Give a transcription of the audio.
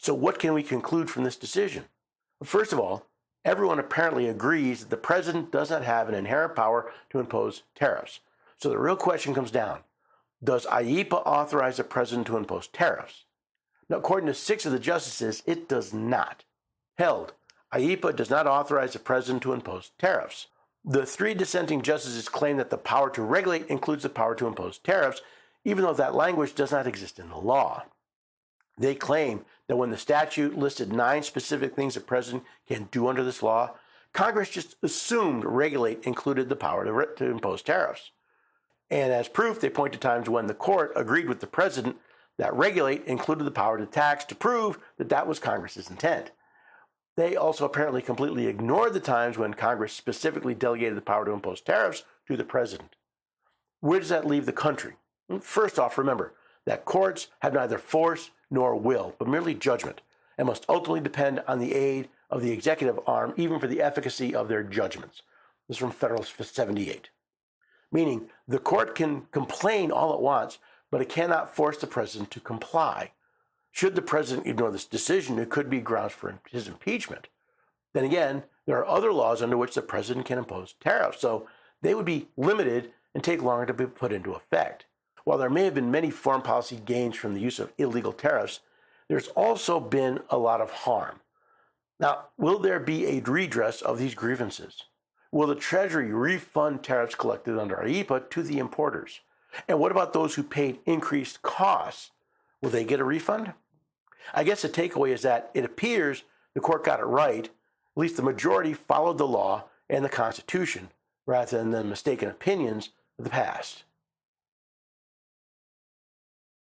So what can we conclude from this decision? First of all, everyone apparently agrees that the president does not have an inherent power to impose tariffs. So the real question comes down: does IEEPA authorize the president to impose tariffs? Now, according to 6 of the justices, it does not. Held, IEEPA does not authorize the president to impose tariffs. The 3 dissenting justices claim that the power to regulate includes the power to impose tariffs, even though that language does not exist in the law. They claim that when the statute listed 9 specific things the president can do under this law, Congress just assumed regulate included the power to impose tariffs. And as proof, they point to times when the court agreed with the president that regulate included the power to tax to prove that that was Congress's intent. They also apparently completely ignored the times when Congress specifically delegated the power to impose tariffs to the president. Where does that leave the country? First off, remember that courts have neither force nor will, but merely judgment, and must ultimately depend on the aid of the executive arm, even for the efficacy of their judgments. This is from Federalist 78. Meaning, the court can complain all it wants, but it cannot force the president to comply. Should the president ignore this decision, it could be grounds for his impeachment. Then again, there are other laws under which the president can impose tariffs, so they would be limited and take longer to be put into effect. While there may have been many foreign policy gains from the use of illegal tariffs, there's also been a lot of harm. Now, will there be a redress of these grievances? Will the Treasury refund tariffs collected under IEEPA to the importers? And what about those who paid increased costs? Will they get a refund? I guess the takeaway is that it appears the court got it right. At least the majority followed the law and the Constitution rather than the mistaken opinions of the past.